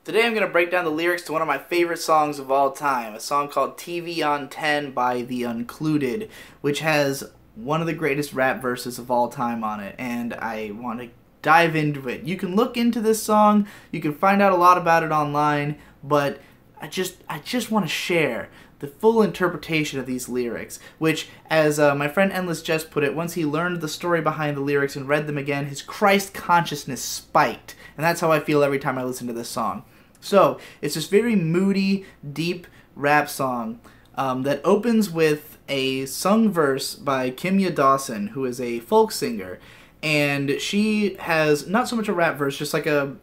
Today I'm going to break down the lyrics to one of my favorite songs of all time, a song called TV on 10 by The Uncluded, which has one of the greatest rap verses of all time on it, and I want to dive into it. You can look into this song, you can find out a lot about it online, but I just want to share the full interpretation of these lyrics, which, as my friend Endless Jest put it, once he learned the story behind the lyrics and read them again, his Christ consciousness spiked. And that's how I feel every time I listen to this song. So, it's this very moody, deep rap song that opens with a sung verse by Kimya Dawson, who is a folk singer. And she has not so much a rap verse, just like a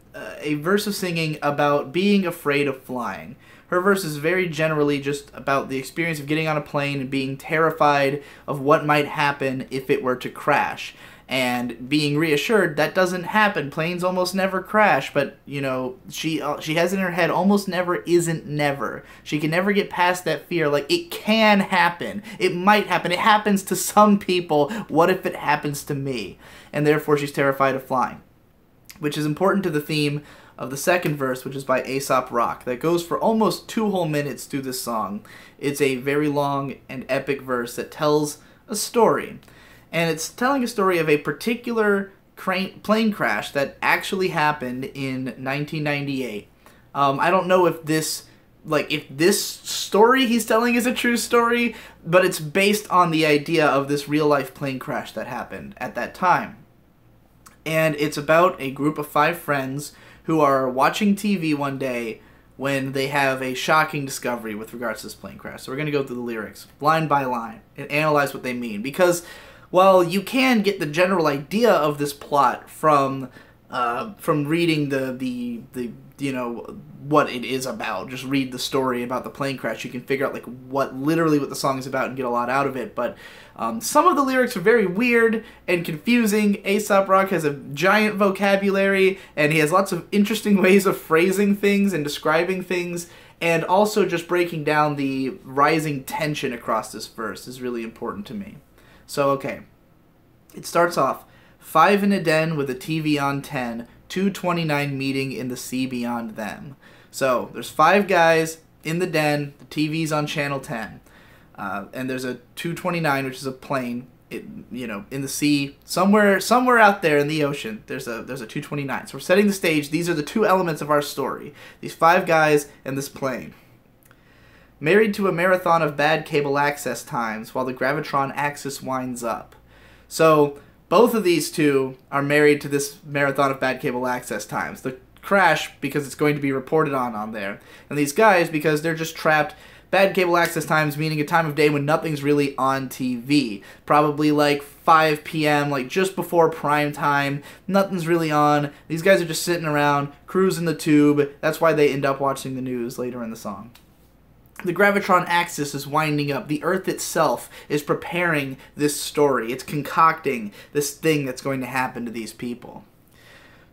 verse of singing about being afraid of flying. Her verse is very generally just about the experience of getting on a plane and being terrified of what might happen if it were to crash. And being reassured that doesn't happen. Planes almost never crash, but, you know, she has in her head almost never isn't never. She can never get past that fear. Like, it can happen. It might happen. It happens to some people. What if it happens to me? And therefore she's terrified of flying. Which is important to the theme of the second verse, which is by Aesop Rock, that goes for almost 2 whole minutes through this song. It's a very long and epic verse that tells a story. And it's telling a story of a particular plane crash that actually happened in 1998. I don't know if this story he's telling is a true story, but it's based on the idea of this real-life plane crash that happened at that time. And it's about a group of 5 friends who are watching TV one day when they have a shocking discovery with regards to this plane crash. So we're going to go through the lyrics, line by line, and analyze what they mean. Because while you can get the general idea of this plot from reading the you know, what it is about, just read the story about the plane crash, you can figure out like what the song is about and get a lot out of it. But some of the lyrics are very weird and confusing. Aesop Rock has a giant vocabulary, and he has lots of interesting ways of phrasing things and describing things, and also just breaking down the rising tension across this verse is really important to me. So, okay, it starts off, 5 in a den with a TV on 10, 229 meeting in the sea beyond them. So, there's 5 guys in the den, the TV's on channel 10, and there's a 229, which is a plane, you know, in the sea, somewhere out there in the ocean, there's a 229. So we're setting the stage. These are the 2 elements of our story, these 5 guys and this plane. Married to a marathon of bad cable access times while the Gravitron axis winds up. So, both of these 2 are married to this marathon of bad cable access times. The crash, because it's going to be reported on there. And these guys, because they're just trapped. Bad cable access times meaning a time of day when nothing's really on TV. Probably like 5 p.m., like just before prime time. Nothing's really on. These guys are just sitting around, cruising the tube. That's why they end up watching the news later in the song. The Gravitron axis is winding up. The Earth itself is preparing this story. It's concocting this thing that's going to happen to these people.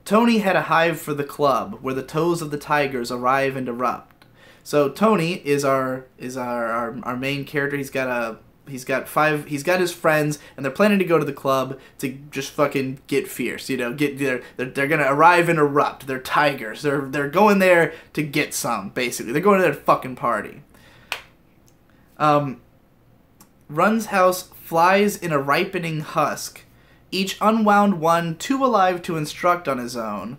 Tony had a hive for the club, where the toes of the tigers arrive and erupt. So Tony is our main character. He's got his friends, and they're planning to go to the club to just fucking get fierce, you know, they're gonna arrive and erupt. They're tigers. They're going there to get some, basically. They're going to their fucking party. Run's house flies in a ripening husk, each unwound one too alive to instruct on his own.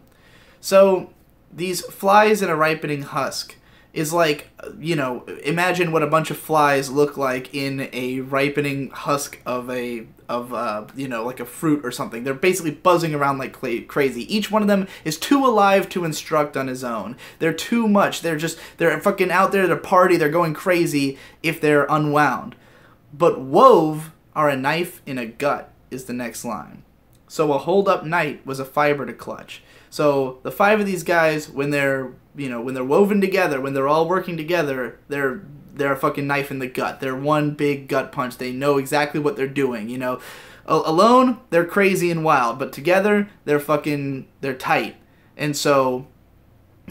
So, these flies in a ripening husk is like, you know, imagine what a bunch of flies look like in a ripening husk of you know, like a fruit or something. They're basically buzzing around like crazy. Each one of them is too alive to instruct on his own. They're too much. They're fucking out there at a party. They're going crazy if they're unwound. But wove are a knife in a gut is the next line. So a hold-up night was a fiber to clutch. So the 5 of these guys, when they're woven together, when they're all working together, they're a fucking knife in the gut. They're one big gut punch. They know exactly what they're doing, you know. Alone, they're crazy and wild, but together, they're tight. And so,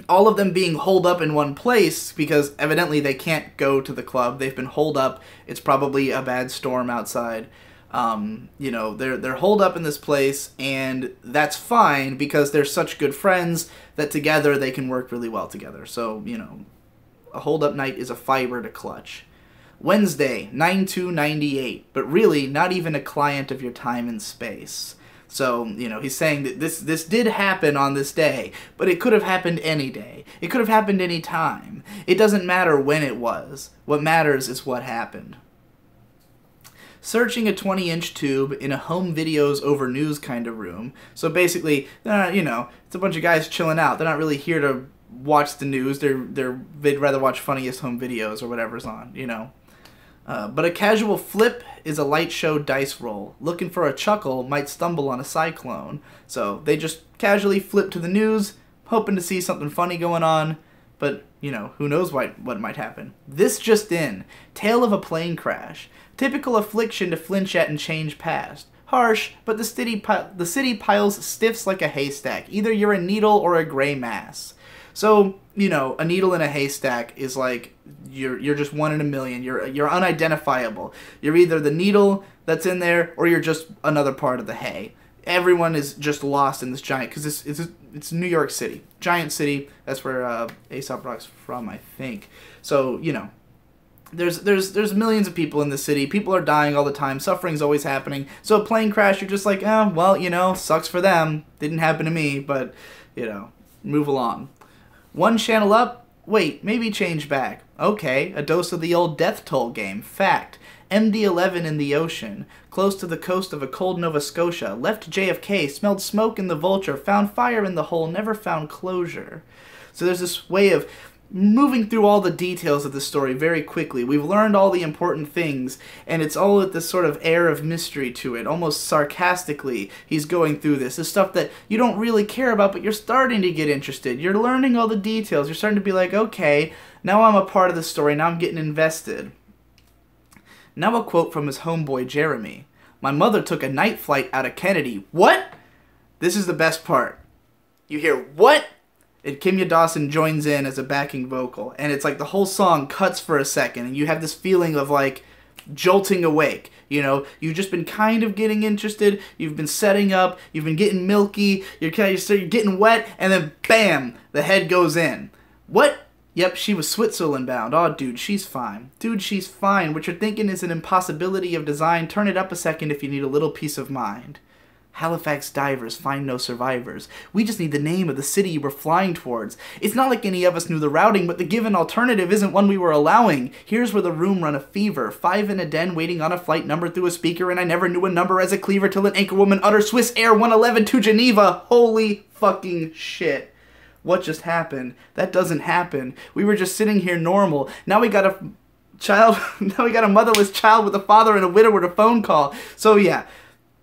all of them being holed up in one place, because evidently they can't go to the club. They've been holed up. It's probably a bad storm outside. You know, they're holed up in this place, and that's fine because they're such good friends that together they can work really well together. So, you know, a hold-up night is a fiber to clutch. Wednesday, 9/2/98, but really not even a client of your time and space. So, you know, he's saying that this did happen on this day, but it could have happened any day. It could have happened any time. It doesn't matter when it was. What matters is what happened. Searching a 20-inch tube in a home videos over news kind of room. So basically, you know, it's a bunch of guys chilling out. They're not really here to watch the news. They'd rather watch funniest home videos or whatever's on, you know. But a casual flip is a light show dice roll. Looking for a chuckle might stumble on a cyclone. So they just casually flip to the news, hoping to see something funny going on. But, you know, who knows what might happen. This just in. Tale of a plane crash. Typical affliction to flinch at and change past. Harsh, but the city piles stiffs like a haystack. Either you're a needle or a gray mass. So, you know, a needle in a haystack is like you're just one in a million. You're unidentifiable. You're either the needle that's in there or you're just another part of the hay. Everyone is just lost in this giant, because it's New York City, giant city. That's where A$AP Rock's from, I think. So, you know, there's millions of people in the city. People are dying all the time. Suffering's always happening. So a plane crash, you're just like, oh, well, you know, sucks for them. Didn't happen to me, but, you know, move along. One channel up? Wait, maybe change back. Okay, a dose of the old death toll game. Fact. MD-11 in the ocean, close to the coast of a cold Nova Scotia. Left JFK, smelled smoke in the Vulture, found fire in the hole, never found closure. So there's this way of moving through all the details of the story very quickly. We've learned all the important things, and it's all with this sort of air of mystery to it. Almost sarcastically, he's going through this. This stuff that you don't really care about, but you're starting to get interested. You're learning all the details. You're starting to be like, okay, now I'm a part of the story. Now I'm getting invested. Now a quote from his homeboy, Jeremy. My mother took a night flight out of Kennedy. What? This is the best part. You hear, what? And Kimya Dawson joins in as a backing vocal. And it's like the whole song cuts for a second. And you have this feeling of like jolting awake. You know, you've just been kind of getting interested. You've been setting up. You've been getting milky. You're getting wet. And then bam, the head goes in. What? Yep, she was Switzerland bound. Aw, dude, she's fine. Dude, she's fine. What you're thinking is an impossibility of design. Turn it up a second if you need a little peace of mind. Halifax divers find no survivors. We just need the name of the city you were flying towards. It's not like any of us knew the routing, but the given alternative isn't one we were allowing. Here's where the room run a fever. 5 in a den waiting on a flight number through a speaker, and I never knew a number as a cleaver till an anchor woman utter Swiss Air 111 to Geneva. Holy fucking shit. What just happened? That doesn't happen. We were just sitting here normal. Now we got a child, now we got a motherless child with a father and a widower to phone call. So yeah,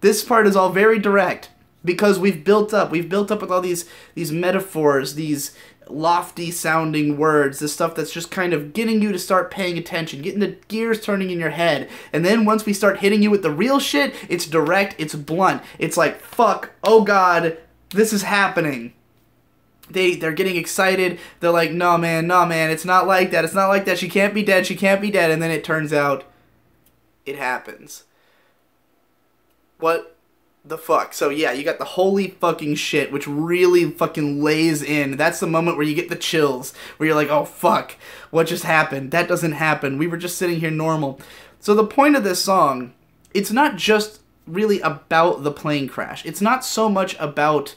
this part is all very direct because we've built up with all these metaphors, these lofty sounding words, this stuff that's just kind of getting you to start paying attention, getting the gears turning in your head. And then once we start hitting you with the real shit, it's direct, it's blunt. It's like, fuck, oh God, this is happening. They're getting excited. They're like, no man, it's not like that. It's not like that. She can't be dead. She can't be dead. And then it turns out it happens. What the fuck? So yeah, you got the holy fucking shit, which really fucking lays in. That's the moment where you get the chills, where you're like, oh fuck, what just happened? That doesn't happen. We were just sitting here normal. So the point of this song, it's not just really about the plane crash. It's not so much about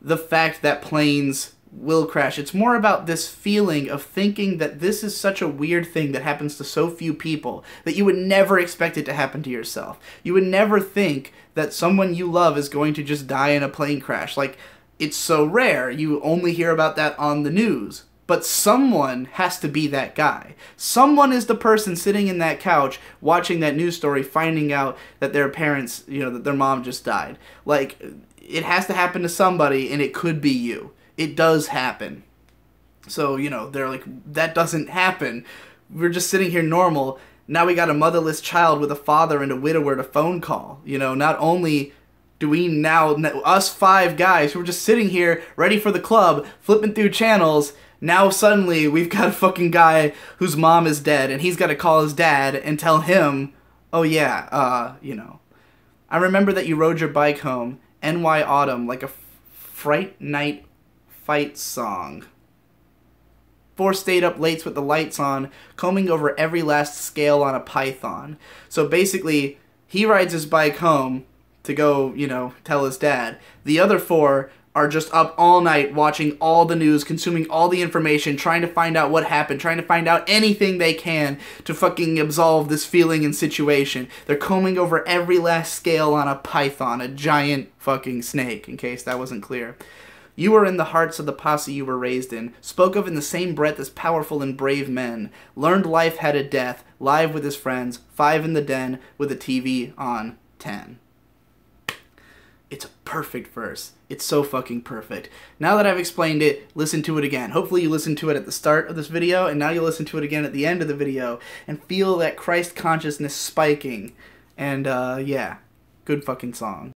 the fact that planes will crash. It's more about this feeling of thinking that this is such a weird thing that happens to so few people that you would never expect it to happen to yourself. You would never think that someone you love is going to just die in a plane crash. Like, it's so rare. You only hear about that on the news. But someone has to be that guy. Someone is the person sitting in that couch watching that news story, finding out that their parents, you know, that their mom just died. Like, it has to happen to somebody, and it could be you. It does happen. So, you know, they're like, that doesn't happen. We're just sitting here normal. Now we got a motherless child with a father and a widower to phone call. You know, not only do we now, us 5 guys who were just sitting here ready for the club, flipping through channels, now suddenly we've got a fucking guy whose mom is dead, and he's got to call his dad and tell him, oh yeah, you know, I remember that you rode your bike home, NY Autumn, like a Fright Night fight song. 4 stayed up late with the lights on, combing over every last scale on a python. So basically, he rides his bike home to go, you know, tell his dad. The other 4 are just up all night watching all the news, consuming all the information, trying to find out what happened, trying to find out anything they can to fucking absolve this feeling and situation. They're combing over every last scale on a python, a giant fucking snake, in case that wasn't clear. You were in the hearts of the posse you were raised in, spoke of in the same breath as powerful and brave men, learned life had a death, live with his friends, 5 in the den, with a TV on 10. It's a perfect verse. It's so fucking perfect. Now that I've explained it, listen to it again. Hopefully you listened to it at the start of this video, and now you'll listen to it again at the end of the video, and feel that Christ consciousness spiking. And, yeah, good fucking song.